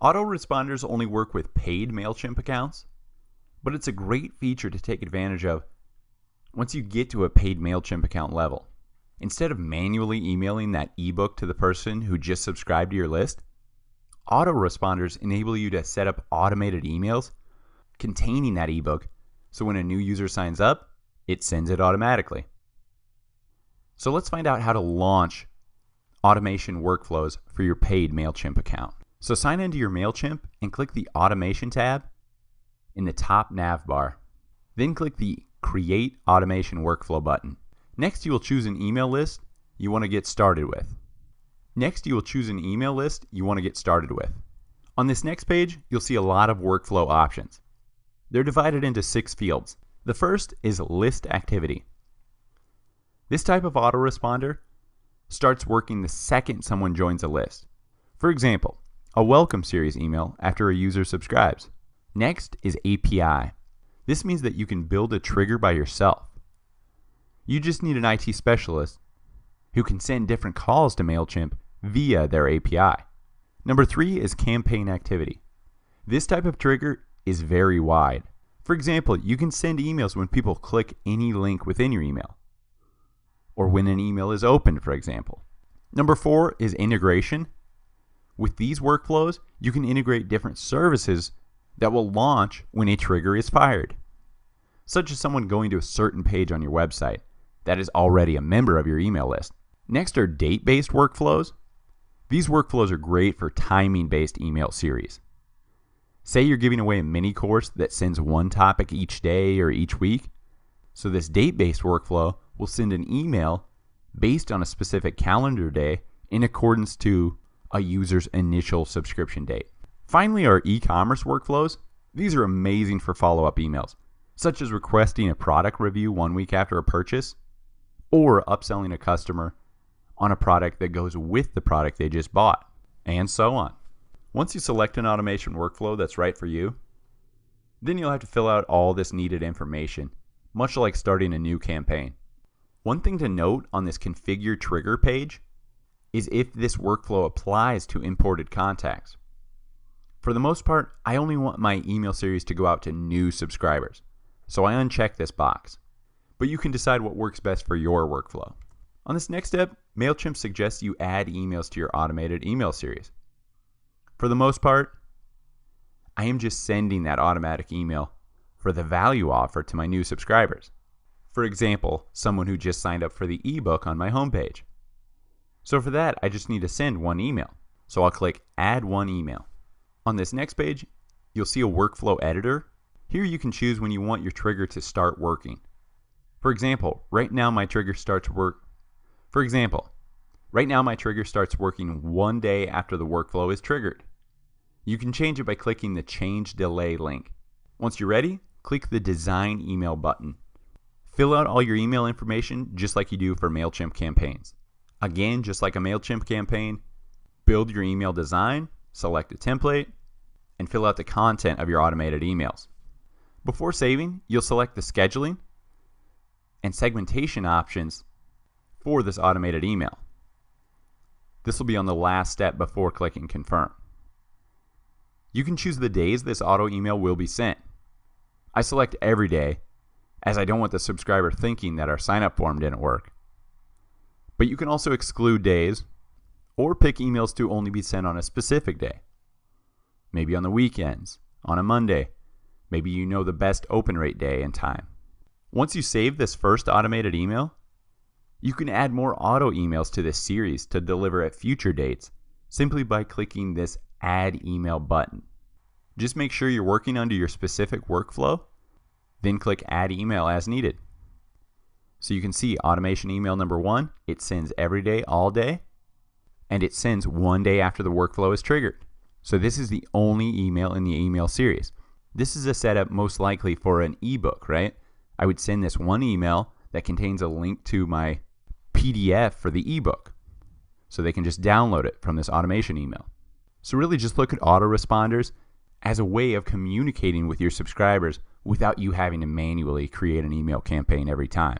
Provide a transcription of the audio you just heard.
Autoresponders only work with paid MailChimp accounts, but it's a great feature to take advantage of once you get to a paid MailChimp account level. Instead of manually emailing that ebook to the person who just subscribed to your list, autoresponders enable you to set up automated emails containing that ebook, so when a new user signs up, it sends it automatically. So let's find out how to launch automation workflows for your paid MailChimp account. So sign into your MailChimp and click the Automation tab in the top nav bar. Then click the Create Automation Workflow button. Next, you will choose an email list you want to get started with. On this next page, you'll see a lot of workflow options. They're divided into 6 fields. The first is List Activity. This type of autoresponder starts working the second someone joins a list. For example, a welcome series email after a user subscribes. Next is API. This means that you can build a trigger by yourself. You just need an IT specialist who can send different calls to MailChimp via their API. Number 3 is Campaign Activity. This type of trigger is very wide. For example, you can send emails when people click any link within your email, or when an email is opened, for example. Number 4 is Integration. With these workflows, you can integrate different services that will launch when a trigger is fired, such as someone going to a certain page on your website that is already a member of your email list. Next are date-based workflows. These workflows are great for timing-based email series. Say you're giving away a mini course that sends one topic each day or each week. So this date-based workflow will send an email based on a specific calendar day in accordance to a user's initial subscription date. Finally, our e-commerce workflows. These are amazing for follow-up emails, such as requesting a product review 1 week after a purchase, or upselling a customer on a product that goes with the product they just bought, and so on. Once you select an automation workflow that's right for you, then you'll have to fill out all this needed information, much like starting a new campaign. One thing to note on this Configure Trigger page is if this workflow applies to imported contacts. For the most part, I only want my email series to go out to new subscribers, so I uncheck this box. But you can decide what works best for your workflow. On this next step, MailChimp suggests you add emails to your automated email series. For the most part, I am just sending that automatic email for the value offer to my new subscribers. For example, someone who just signed up for the ebook on my homepage. So for that, I just need to send one email. So I'll click Add One Email. On this next page, you'll see a workflow editor. Here you can choose when you want your trigger to start working. For example, right now my trigger starts working 1 day after the workflow is triggered. You can change it by clicking the Change Delay link. Once you're ready, click the Design Email button. Fill out all your email information just like you do for MailChimp campaigns. Again, just like a MailChimp campaign, build your email design, select a template, and fill out the content of your automated emails. Before saving, you'll select the scheduling and segmentation options for this automated email. This will be on the last step before clicking Confirm. You can choose the days this auto email will be sent. I select every day, as I don't want the subscriber thinking that our sign-up form didn't work. But you can also exclude days, or pick emails to only be sent on a specific day. Maybe on the weekends, on a Monday. Maybe you know the best open rate day and time. Once you save this first automated email, you can add more auto emails to this series to deliver at future dates simply by clicking this Add Email button. Just make sure you're working under your specific workflow, then click Add Email as needed. So you can see automation email number 1, it sends every day, all day, and it sends 1 day after the workflow is triggered. So this is the only email in the email series. This is a setup most likely for an ebook, right? I would send this one email that contains a link to my PDF for the ebook, so they can just download it from this automation email. So really just look at autoresponders as a way of communicating with your subscribers without you having to manually create an email campaign every time.